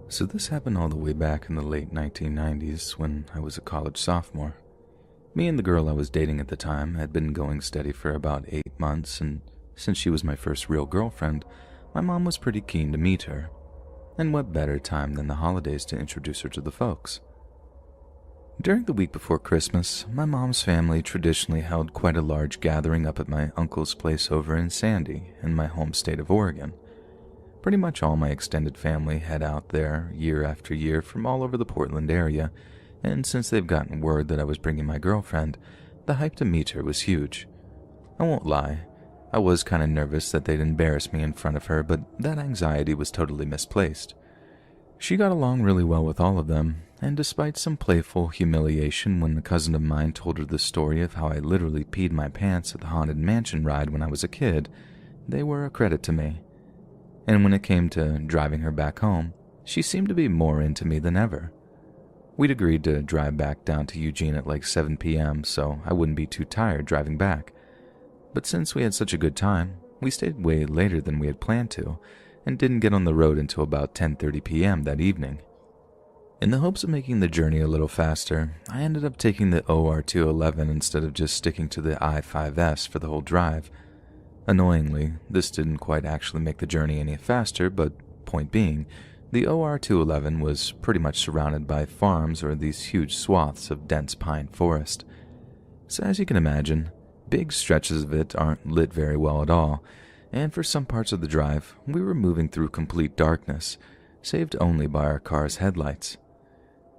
So this happened all the way back in the late 1990s when I was a college sophomore. Me and the girl I was dating at the time had been going steady for about 8 months, and since she was my first real girlfriend, my mom was pretty keen to meet her. And what better time than the holidays to introduce her to the folks? During the week before Christmas, my mom's family traditionally held quite a large gathering up at my uncle's place over in Sandy, in my home state of Oregon. Pretty much all my extended family head out there year after year from all over the Portland area, and since they've gotten word that I was bringing my girlfriend, the hype to meet her was huge. I won't lie, I was kind of nervous that they'd embarrass me in front of her, but that anxiety was totally misplaced. She got along really well with all of them, and despite some playful humiliation when a cousin of mine told her the story of how I literally peed my pants at the Haunted Mansion ride when I was a kid, they were a credit to me. And when it came to driving her back home, she seemed to be more into me than ever. We'd agreed to drive back down to Eugene at like 7 p.m. so I wouldn't be too tired driving back. But since we had such a good time, we stayed way later than we had planned to, and didn't get on the road until about 10:30 p.m. that evening. In the hopes of making the journey a little faster, I ended up taking the OR211 instead of just sticking to the I-5S for the whole drive. Annoyingly, this didn't quite actually make the journey any faster, but point being, the OR211 was pretty much surrounded by farms or these huge swaths of dense pine forest. So as you can imagine, big stretches of it aren't lit very well at all, and for some parts of the drive, we were moving through complete darkness, saved only by our car's headlights.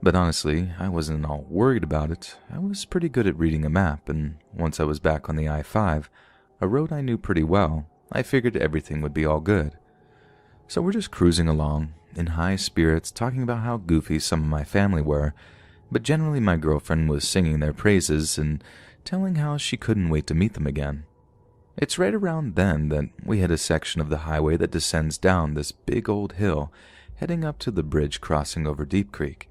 But honestly, I wasn't all worried about it. I was pretty good at reading a map, and once I was back on the I-5, a road I knew pretty well, I figured everything would be all good. So we're just cruising along, in high spirits, talking about how goofy some of my family were, but generally my girlfriend was singing their praises and telling how she couldn't wait to meet them again. It's right around then that we hit a section of the highway that descends down this big old hill, heading up to the bridge crossing over Deep Creek.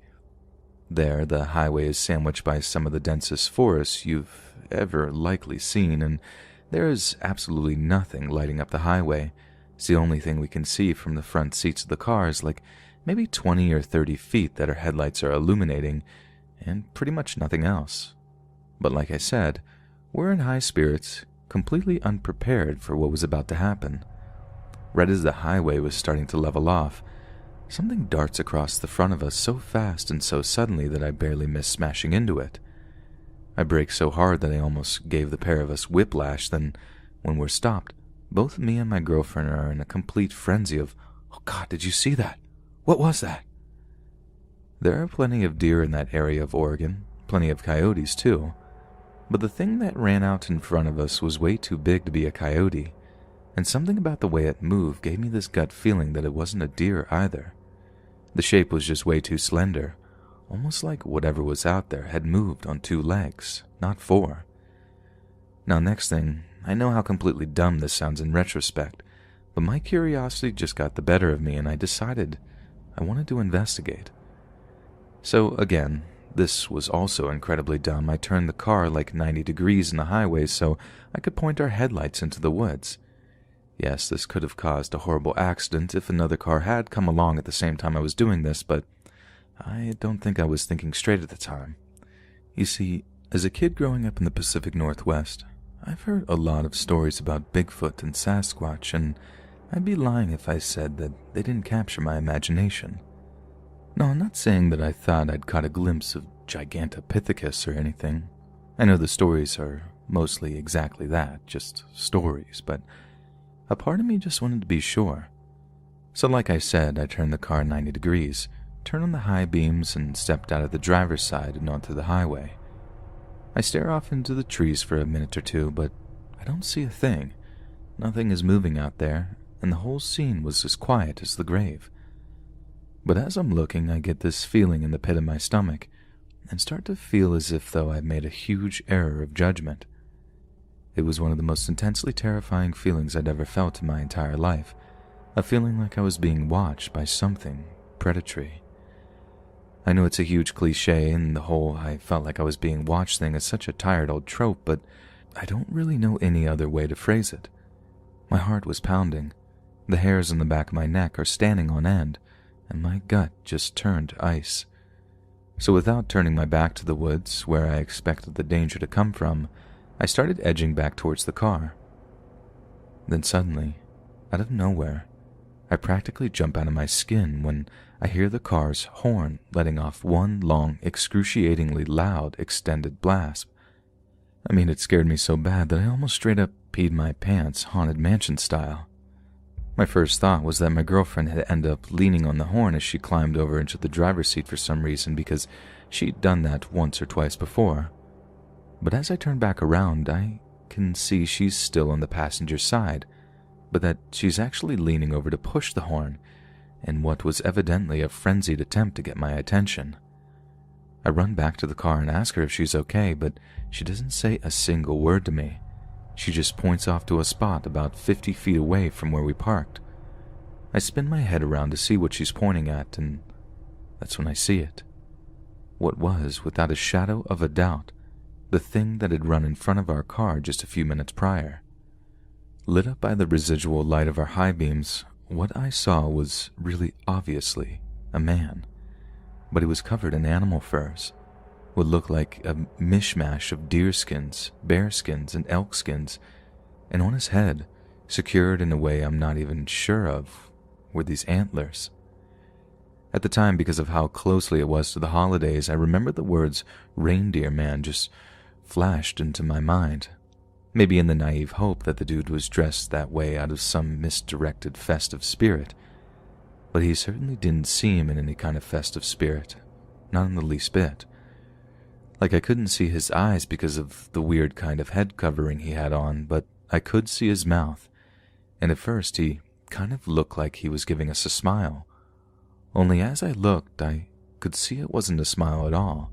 There, the highway is sandwiched by some of the densest forests you've ever likely seen, and there is absolutely nothing lighting up the highway. It's the only thing we can see from the front seats of the cars, like maybe 20 or 30 feet that our headlights are illuminating, and pretty much nothing else. But like I said, we're in high spirits, completely unprepared for what was about to happen. Right as the highway was starting to level off, something darts across the front of us so fast and so suddenly that I barely missed smashing into it. I brake so hard that I almost gave the pair of us whiplash. Then, when we're stopped, both me and my girlfriend are in a complete frenzy of, "Oh God, did you see that? What was that?" There are plenty of deer in that area of Oregon, plenty of coyotes too, but the thing that ran out in front of us was way too big to be a coyote, and something about the way it moved gave me this gut feeling that it wasn't a deer either. The shape was just way too slender, almost like whatever was out there had moved on 2 legs, not 4. Now next thing, I know how completely dumb this sounds in retrospect, but my curiosity just got the better of me and I decided I wanted to investigate. So again, this was also incredibly dumb. I turned the car like 90 degrees in the highway so I could point our headlights into the woods. Yes, this could have caused a horrible accident if another car had come along at the same time I was doing this, but I don't think I was thinking straight at the time. You see, as a kid growing up in the Pacific Northwest, I've heard a lot of stories about Bigfoot and Sasquatch, and I'd be lying if I said that they didn't capture my imagination. No, I'm not saying that I thought I'd caught a glimpse of Gigantopithecus or anything. I know the stories are mostly exactly that, just stories, but a part of me just wanted to be sure. So like I said, I turned the car 90 degrees, turned on the high beams, and stepped out of the driver's side and onto the highway. I stare off into the trees for a minute or two, but I don't see a thing. Nothing is moving out there, and the whole scene was as quiet as the grave. But as I'm looking, I get this feeling in the pit of my stomach, and start to feel as if though I'd made a huge error of judgment. It was one of the most intensely terrifying feelings I'd ever felt in my entire life, a feeling like I was being watched by something predatory. I know it's a huge cliche, and the whole "I felt like I was being watched" thing is such a tired old trope, but I don't really know any other way to phrase it. My heart was pounding. The hairs on the back of my neck are standing on end, and my gut just turned ice. So without turning my back to the woods where I expected the danger to come from, I started edging back towards the car. Then suddenly, out of nowhere, I practically jump out of my skin when I hear the car's horn letting off one long, excruciatingly loud, extended blast. I mean, it scared me so bad that I almost straight up peed my pants, Haunted Mansion style. My first thought was that my girlfriend had ended up leaning on the horn as she climbed over into the driver's seat for some reason, because she'd done that once or twice before. But as I turn back around, I can see she's still on the passenger side, but that she's actually leaning over to push the horn in what was evidently a frenzied attempt to get my attention. I run back to the car and ask her if she's okay, but she doesn't say a single word to me. She just points off to a spot about 50 feet away from where we parked. I spin my head around to see what she's pointing at, and that's when I see it. What was, without a shadow of a doubt, the thing that had run in front of our car just a few minutes prior. Lit up by the residual light of our high beams, what I saw was really obviously a man, but he was covered in animal furs. What looked like a mishmash of deer skins, bear skins, and elk skins, and on his head, secured in a way I'm not even sure of, were these antlers. At the time, because of how closely it was to the holidays, I remember the words "reindeer man" just flashed into my mind. Maybe in the naive hope that the dude was dressed that way out of some misdirected festive spirit. But he certainly didn't seem in any kind of festive spirit, not in the least bit. Like, I couldn't see his eyes because of the weird kind of head covering he had on, but I could see his mouth, and at first he kind of looked like he was giving us a smile. Only as I looked, I could see it wasn't a smile at all.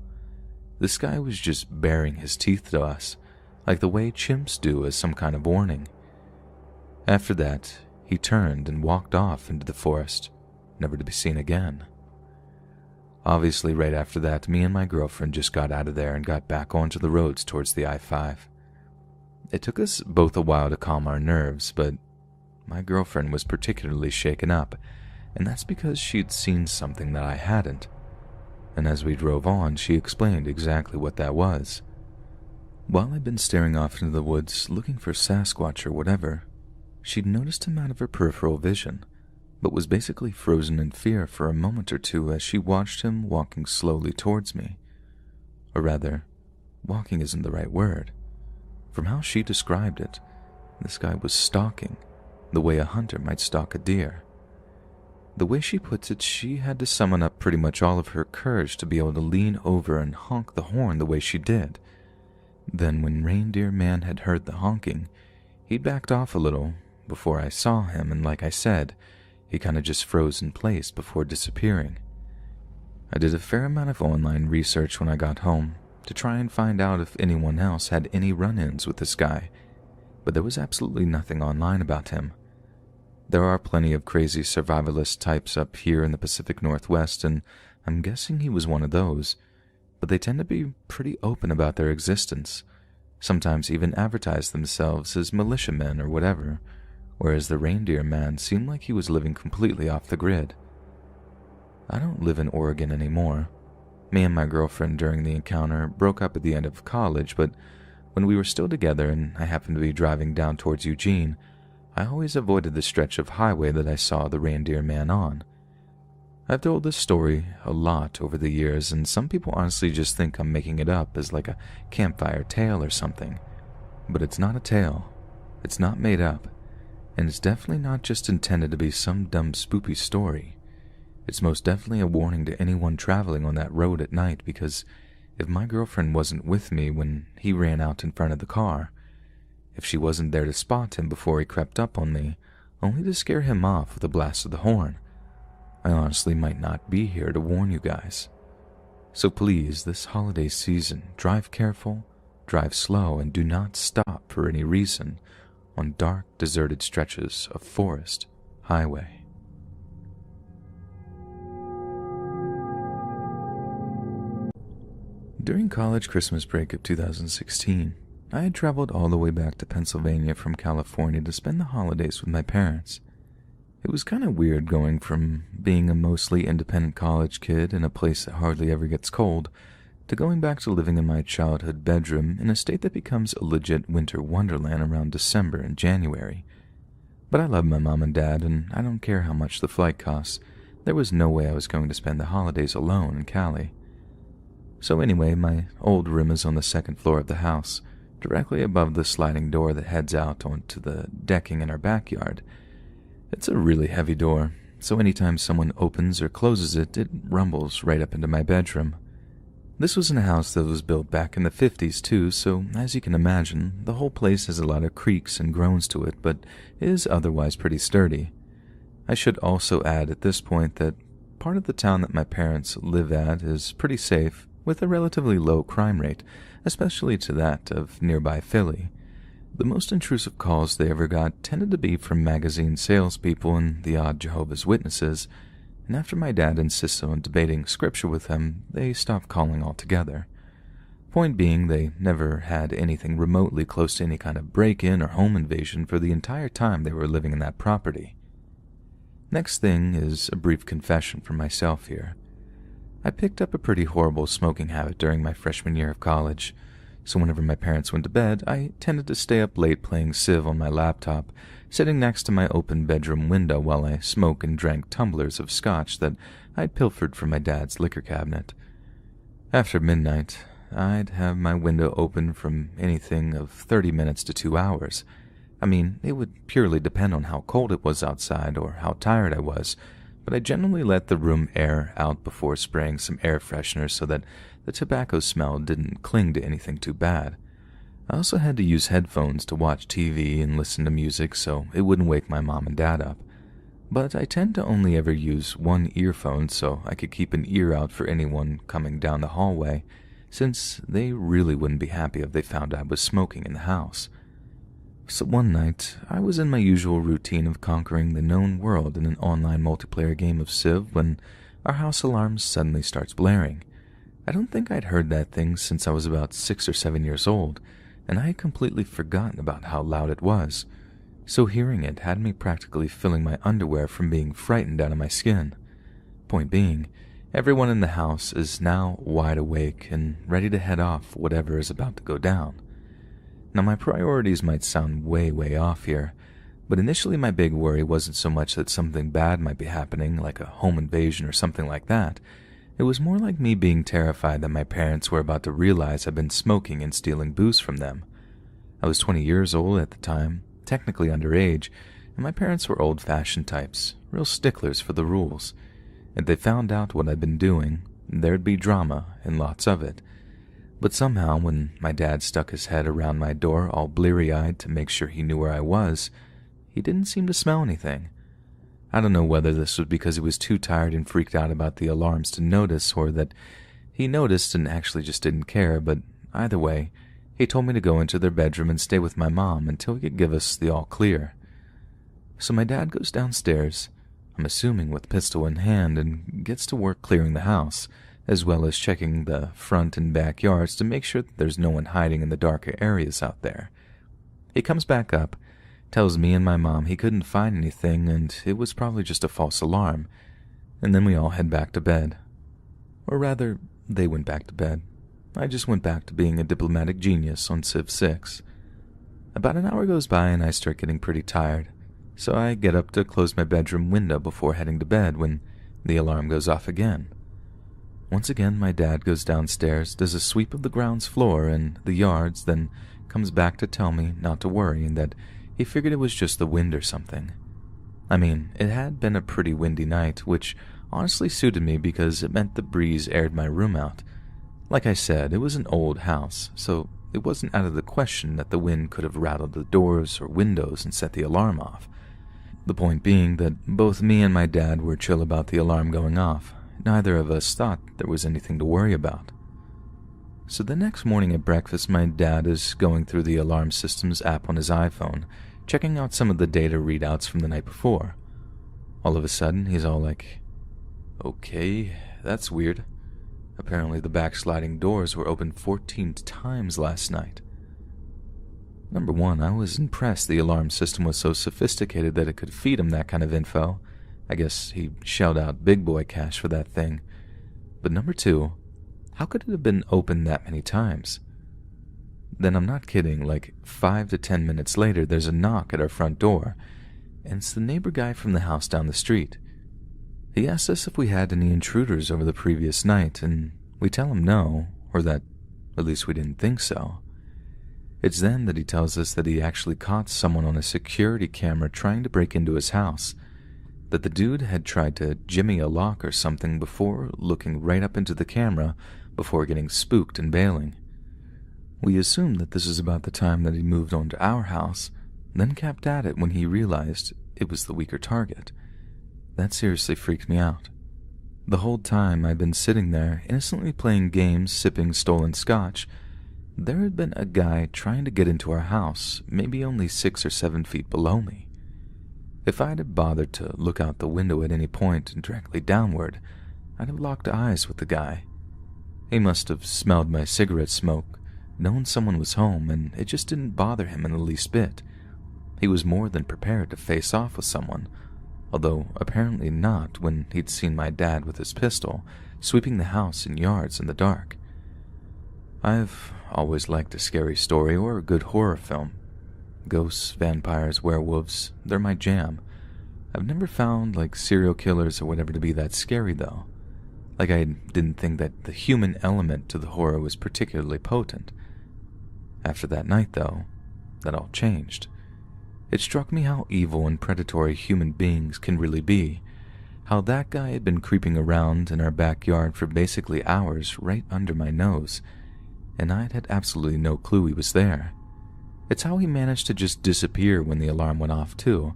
This guy was just baring his teeth to us, like the way chimps do as some kind of warning. After that, he turned and walked off into the forest, never to be seen again. Obviously, right after that, me and my girlfriend just got out of there and got back onto the roads towards the I-5. It took us both a while to calm our nerves, but my girlfriend was particularly shaken up, and that's because she'd seen something that I hadn't. And as we drove on, she explained exactly what that was. While I'd been staring off into the woods, looking for Sasquatch or whatever, she'd noticed him out of her peripheral vision, but was basically frozen in fear for a moment or two as she watched him walking slowly towards me. Or rather, walking isn't the right word. From how she described it, this guy was stalking, the way a hunter might stalk a deer. The way she puts it, she had to summon up pretty much all of her courage to be able to lean over and honk the horn the way she did. Then when Reindeer Man had heard the honking, he backed off a little before I saw him, and like I said, he kind of just froze in place before disappearing. I did a fair amount of online research when I got home to try and find out if anyone else had any run-ins with this guy, but there was absolutely nothing online about him. There are plenty of crazy survivalist types up here in the Pacific Northwest, and I'm guessing he was one of those, but they tend to be pretty open about their existence, sometimes even advertise themselves as militiamen or whatever, whereas the Reindeer Man seemed like he was living completely off the grid. I don't live in Oregon anymore. Me and my girlfriend during the encounter broke up at the end of college, but when we were still together and I happened to be driving down towards Eugene, I always avoided the stretch of highway that I saw the Reindeer Man on. I've told this story a lot over the years, and some people honestly just think I'm making it up as like a campfire tale or something. But it's not a tale. It's not made up. And it's definitely not just intended to be some dumb spoopy story. It's most definitely a warning to anyone traveling on that road at night, because if my girlfriend wasn't with me when he ran out in front of the car, if she wasn't there to spot him before he crept up on me, only to scare him off with a blast of the horn, I honestly might not be here to warn you guys. So please, this holiday season, drive careful, drive slow, and do not stop for any reason on dark, deserted stretches of forest highway. During college Christmas break of 2016, I had traveled all the way back to Pennsylvania from California to spend the holidays with my parents. It was kind of weird going from being a mostly independent college kid in a place that hardly ever gets cold to going back to living in my childhood bedroom in a state that becomes a legit winter wonderland around December and January. But I love my mom and dad, and I don't care how much the flight costs. There was no way I was going to spend the holidays alone in Cali. So anyway, my old room is on the second floor of the house, directly above the sliding door that heads out onto the decking in our backyard. It's a really heavy door, so anytime someone opens or closes it, it rumbles right up into my bedroom. This was in a house that was built back in the 50s too, so as you can imagine, the whole place has a lot of creaks and groans to it, but is otherwise pretty sturdy. I should also add at this point that part of the town that my parents live at is pretty safe, with a relatively low crime rate, especially to that of nearby Philly. The most intrusive calls they ever got tended to be from magazine salespeople and the odd Jehovah's Witnesses, and after my dad insisted on debating scripture with them, they stopped calling altogether. Point being, they never had anything remotely close to any kind of break-in or home invasion for the entire time they were living in that property. Next thing is a brief confession from myself here. I picked up a pretty horrible smoking habit during my freshman year of college, so whenever my parents went to bed, I tended to stay up late playing Civ on my laptop, sitting next to my open bedroom window while I smoked and drank tumblers of scotch that I'd pilfered from my dad's liquor cabinet. After midnight, I'd have my window open from anything of 30 minutes to 2 hours. I mean, it would purely depend on how cold it was outside or how tired I was, but I generally let the room air out before spraying some air freshener so that the tobacco smell didn't cling to anything too bad. I also had to use headphones to watch TV and listen to music so it wouldn't wake my mom and dad up. But I tend to only ever use one earphone so I could keep an ear out for anyone coming down the hallway, since they really wouldn't be happy if they found I was smoking in the house. So one night, I was in my usual routine of conquering the known world in an online multiplayer game of Civ when our house alarm suddenly starts blaring. I don't think I'd heard that thing since I was about 6 or 7 years old, and I had completely forgotten about how loud it was, so hearing it had me practically filling my underwear from being frightened out of my skin. Point being, everyone in the house is now wide awake and ready to head off whatever is about to go down. Now my priorities might sound way off here, but initially my big worry wasn't so much that something bad might be happening, like a home invasion or something like that. It was more like me being terrified that my parents were about to realize I'd been smoking and stealing booze from them. I was 20 years old at the time, technically underage, and my parents were old-fashioned types, real sticklers for the rules. If they found out what I'd been doing, there'd be drama, and lots of it. But somehow, when my dad stuck his head around my door all bleary-eyed to make sure he knew where I was, he didn't seem to smell anything. I don't know whether this was because he was too tired and freaked out about the alarms to notice, or that he noticed and actually just didn't care, but either way, he told me to go into their bedroom and stay with my mom until he could give us the all-clear. So my dad goes downstairs, I'm assuming with pistol in hand, and gets to work clearing the house, as well as checking the front and backyards to make sure that there's no one hiding in the darker areas out there. He comes back up, tells me and my mom he couldn't find anything and it was probably just a false alarm, and then we all head back to bed. Or rather, they went back to bed. I just went back to being a diplomatic genius on Civ 6. About an hour goes by and I start getting pretty tired, so I get up to close my bedroom window before heading to bed when the alarm goes off again. Once again, my dad goes downstairs, does a sweep of the grounds floor and the yards, then comes back to tell me not to worry and that he figured it was just the wind or something. I mean, it had been a pretty windy night, which honestly suited me because it meant the breeze aired my room out. Like I said, it was an old house, so it wasn't out of the question that the wind could have rattled the doors or windows and set the alarm off. The point being that both me and my dad were chill about the alarm going off. Neither of us thought there was anything to worry about. So the next morning at breakfast, my dad is going through the alarm system's app on his iPhone, checking out some of the data readouts from the night before. All of a sudden, he's all like, "Okay, that's weird. Apparently the backsliding doors were opened 14 times last night." Number one, I was impressed the alarm system was so sophisticated that it could feed him that kind of info. I guess he shelled out big boy cash for that thing. But number two, how could it have been opened that many times? Then I'm not kidding, like 5 to 10 minutes later, there's a knock at our front door, and it's the neighbor guy from the house down the street. He asks us if we had any intruders over the previous night, and we tell him no, or that at least we didn't think so. It's then that he tells us that he actually caught someone on a security camera trying to break into his house, that the dude had tried to jimmy a lock or something before looking right up into the camera before getting spooked and bailing. We assumed that this is about the time that he moved on to our house, then kept at it when he realized it was the weaker target. That seriously freaked me out. The whole time I'd been sitting there, innocently playing games, sipping stolen scotch, there had been a guy trying to get into our house, maybe only 6 or 7 feet below me. If I'd have bothered to look out the window at any point and directly downward, I'd have locked eyes with the guy. He must have smelled my cigarette smoke, known someone was home, and it just didn't bother him in the least bit. He was more than prepared to face off with someone, although apparently not when he'd seen my dad with his pistol, sweeping the house and yards in the dark. I've always liked a scary story or a good horror film. Ghosts, vampires, werewolves, they're my jam. I've never found, like, serial killers or whatever to be that scary, though. Like, I didn't think that the human element to the horror was particularly potent. After that night, though, that all changed. It struck me how evil and predatory human beings can really be, how that guy had been creeping around in our backyard for basically hours right under my nose, and I'd had absolutely no clue he was there. It's how he managed to just disappear when the alarm went off, too,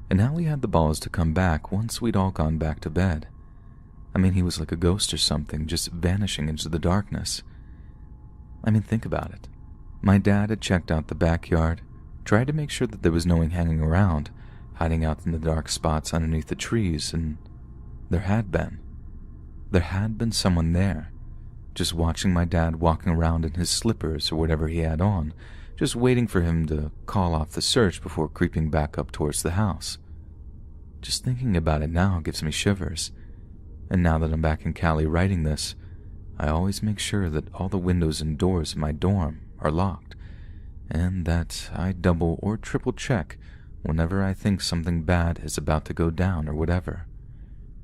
and how he had the balls to come back once we'd all gone back to bed. I mean, he was like a ghost or something, just vanishing into the darkness. I mean, think about it. My dad had checked out the backyard, tried to make sure that there was no one hanging around, hiding out in the dark spots underneath the trees, and there had been. There had been someone there, just watching my dad walking around in his slippers or whatever he had on, just waiting for him to call off the search before creeping back up towards the house. Just thinking about it now gives me shivers, and now that I'm back in Cali writing this, I always make sure that all the windows and doors in my dorm are locked, and that I double or triple check whenever I think something bad is about to go down or whatever,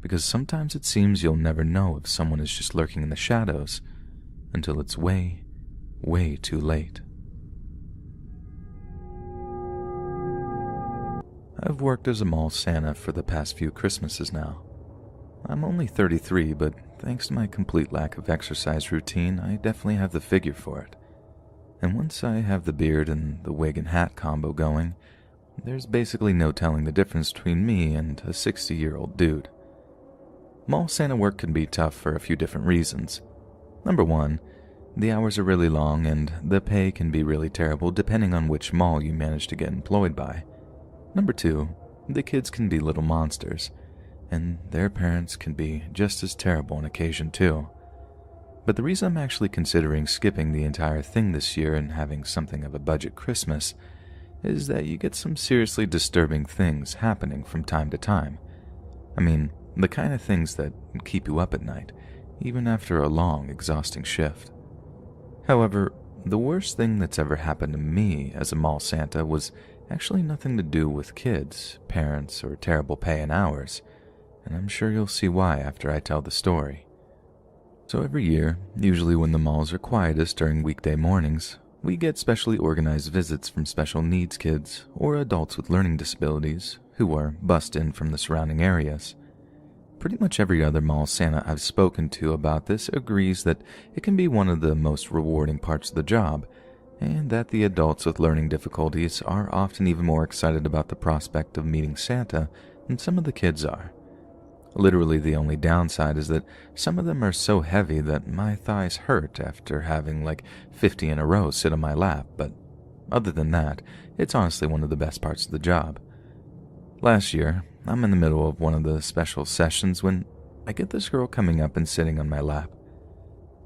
because sometimes it seems you'll never know if someone is just lurking in the shadows until it's way, way too late. I've worked as a mall Santa for the past few Christmases now. I'm only 33, but thanks to my complete lack of exercise routine, I definitely have the figure for it. And once I have the beard and the wig and hat combo going, there's basically no telling the difference between me and a 60-year-old dude. Mall Santa work can be tough for a few different reasons. Number one, the hours are really long and the pay can be really terrible depending on which mall you manage to get employed by. Number two, the kids can be little monsters, and their parents can be just as terrible on occasion too. But the reason I'm actually considering skipping the entire thing this year and having something of a budget Christmas is that you get some seriously disturbing things happening from time to time. I mean, the kind of things that keep you up at night, even after a long, exhausting shift. However, the worst thing that's ever happened to me as a mall Santa was actually nothing to do with kids, parents, or terrible pay and hours, and I'm sure you'll see why after I tell the story. So every year, usually when the malls are quietest during weekday mornings, we get specially organized visits from special needs kids or adults with learning disabilities who are bussed in from the surrounding areas. Pretty much every other mall Santa I've spoken to about this agrees that it can be one of the most rewarding parts of the job, and that the adults with learning difficulties are often even more excited about the prospect of meeting Santa than some of the kids are. Literally the only downside is that some of them are so heavy that my thighs hurt after having like 50 in a row sit on my lap, but other than that, it's honestly one of the best parts of the job. Last year, I'm in the middle of one of the special sessions when I get this girl coming up and sitting on my lap.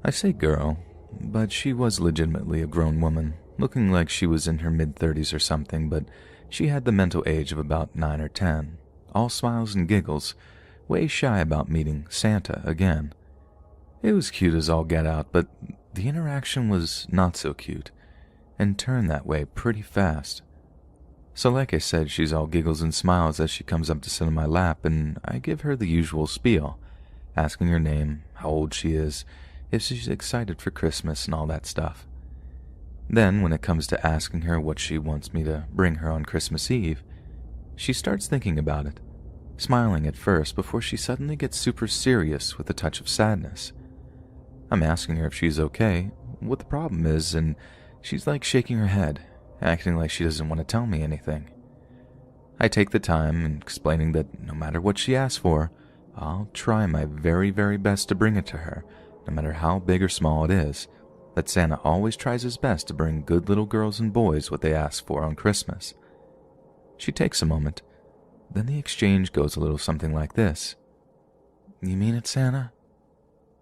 I say girl, but she was legitimately a grown woman, looking like she was in her mid-30s or something, but she had the mental age of about 9 or 10, all smiles and giggles, way shy about meeting Santa again. It was cute as all get out, but the interaction was not so cute, and turned that way pretty fast. So like I said, she's all giggles and smiles as she comes up to sit on my lap, and I give her the usual spiel, asking her name, how old she is, if she's excited for Christmas and all that stuff. Then, when it comes to asking her what she wants me to bring her on Christmas Eve, she starts thinking about it, smiling at first before she suddenly gets super serious with a touch of sadness. I'm asking her if she's okay, what the problem is, and she's like shaking her head, acting like she doesn't want to tell me anything. I take the time and explaining that no matter what she asks for, I'll try my very, very best to bring it to her, no matter how big or small it is, that Santa always tries his best to bring good little girls and boys what they ask for on Christmas. She takes a moment, then the exchange goes a little something like this. You mean it, Santa?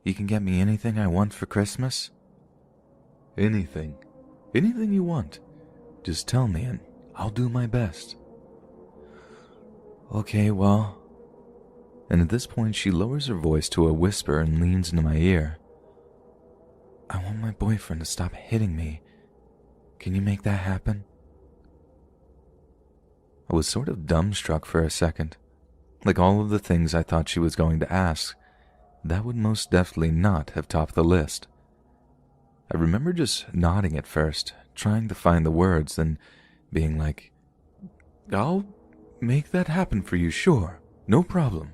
You can get me anything I want for Christmas? Anything. Anything you want. Just tell me and I'll do my best. Okay, well... And at this point she lowers her voice to a whisper and leans into my ear. I want my boyfriend to stop hitting me. Can you make that happen? I was sort of dumbstruck for a second. Like all of the things I thought she was going to ask, that would most definitely not have topped the list. I remember just nodding at first, trying to find the words, then being like, I'll make that happen for you, sure, no problem.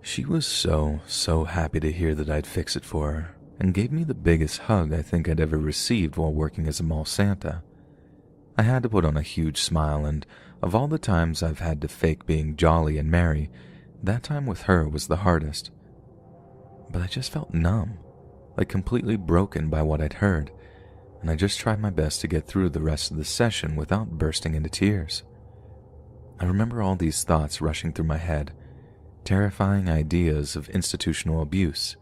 She was so happy to hear that I'd fix it for her, and gave me the biggest hug I think I'd ever received while working as a mall Santa. I had to put on a huge smile, and of all the times I've had to fake being jolly and merry, that time with her was the hardest. But I just felt numb, like completely broken by what I'd heard, and I just tried my best to get through the rest of the session without bursting into tears. I remember all these thoughts rushing through my head, terrifying ideas of institutional abuse.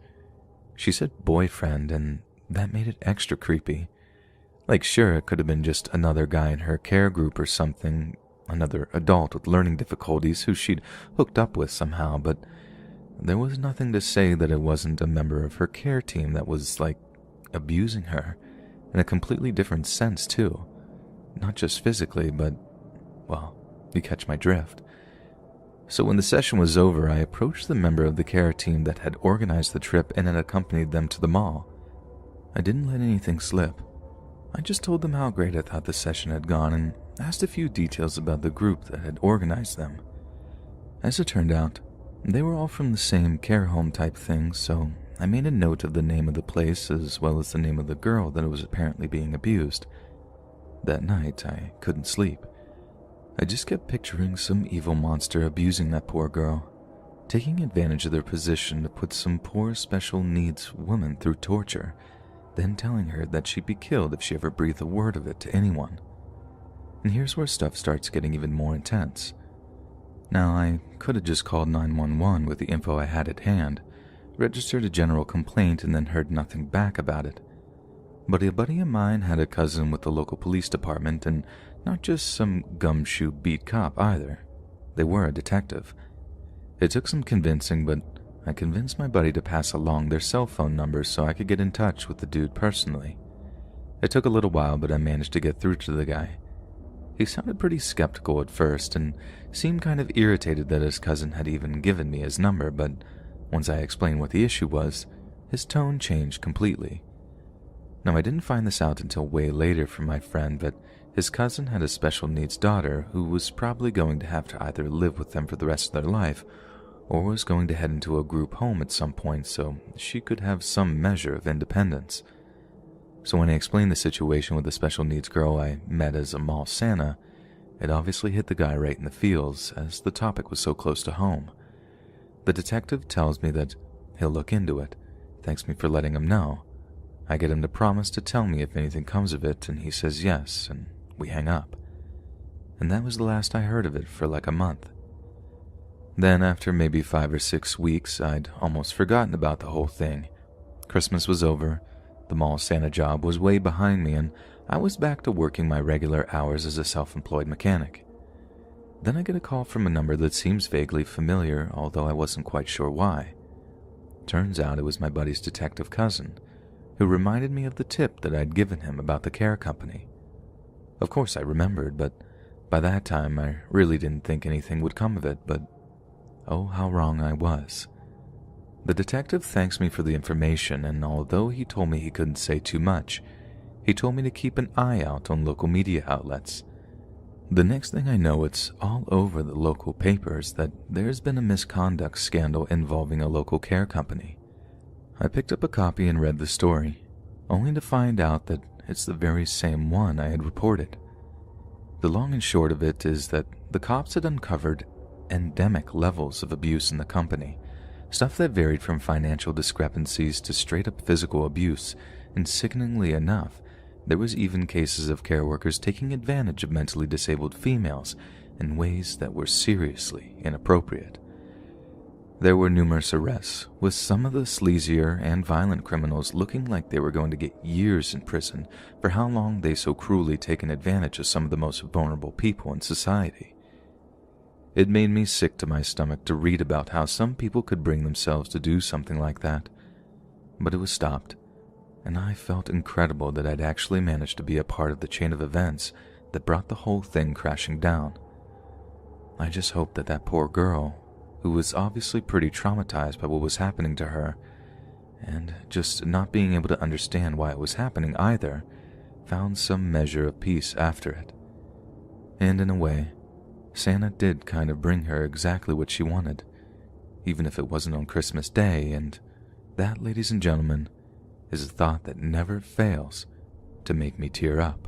She said boyfriend, and that made it extra creepy. Like, sure, it could have been just another guy in her care group or something, another adult with learning difficulties who she'd hooked up with somehow, but there was nothing to say that it wasn't a member of her care team that was, like, abusing her, in a completely different sense, too. Not just physically, but, well, you catch my drift. So when the session was over, I approached the member of the care team that had organized the trip and had accompanied them to the mall. I didn't let anything slip. I just told them how great I thought the session had gone and asked a few details about the group that had organized them. As it turned out, they were all from the same care home type thing, so I made a note of the name of the place as well as the name of the girl that was apparently being abused. That night, I couldn't sleep. I just kept picturing some evil monster abusing that poor girl, taking advantage of their position to put some poor special needs woman through torture, then telling her that she'd be killed if she ever breathed a word of it to anyone. And here's where stuff starts getting even more intense. Now, I could have just called 911 with the info I had at hand, registered a general complaint, and then heard nothing back about it. But a buddy of mine had a cousin with the local police department, and not just some gumshoe beat cop either. They were a detective. It took some convincing, but I convinced my buddy to pass along their cell phone numbers so I could get in touch with the dude personally. It took a little while, but I managed to get through to the guy. He sounded pretty skeptical at first and seemed kind of irritated that his cousin had even given me his number, but once I explained what the issue was, his tone changed completely. Now, I didn't find this out until way later from my friend, but his cousin had a special needs daughter who was probably going to have to either live with them for the rest of their life or was going to head into a group home at some point so she could have some measure of independence. So when I explained the situation with the special needs girl I met as a mall Santa, it obviously hit the guy right in the feels as the topic was so close to home. The detective tells me that he'll look into it, thanks me for letting him know. I get him to promise to tell me if anything comes of it, and he says yes, and we hang up. And that was the last I heard of it for like a month. Then after maybe 5 or 6 weeks, I'd almost forgotten about the whole thing. Christmas was over, the mall Santa job was way behind me, and I was back to working my regular hours as a self-employed mechanic. Then I get a call from a number that seems vaguely familiar, although I wasn't quite sure why. Turns out it was my buddy's detective cousin, who reminded me of the tip that I'd given him about the care company. Of course I remembered, but by that time I really didn't think anything would come of it, but oh, how wrong I was. The detective thanks me for the information, and although he told me he couldn't say too much, he told me to keep an eye out on local media outlets. The next thing I know, it's all over the local papers that there's been a misconduct scandal involving a local care company. I picked up a copy and read the story, only to find out that it's the very same one I had reported. The long and short of it is that the cops had uncovered endemic levels of abuse in the company, stuff that varied from financial discrepancies to straight-up physical abuse, and sickeningly enough, there was even cases of care workers taking advantage of mentally disabled females in ways that were seriously inappropriate. There were numerous arrests, with some of the sleazier and violent criminals looking like they were going to get years in prison for how long they so cruelly taken advantage of some of the most vulnerable people in society. It made me sick to my stomach to read about how some people could bring themselves to do something like that, but it was stopped, and I felt incredible that I'd actually managed to be a part of the chain of events that brought the whole thing crashing down. I just hoped that that poor girl, who was obviously pretty traumatized by what was happening to her, and just not being able to understand why it was happening either, found some measure of peace after it. And in a way, Santa did kind of bring her exactly what she wanted, even if it wasn't on Christmas Day, and that, ladies and gentlemen, is a thought that never fails to make me tear up.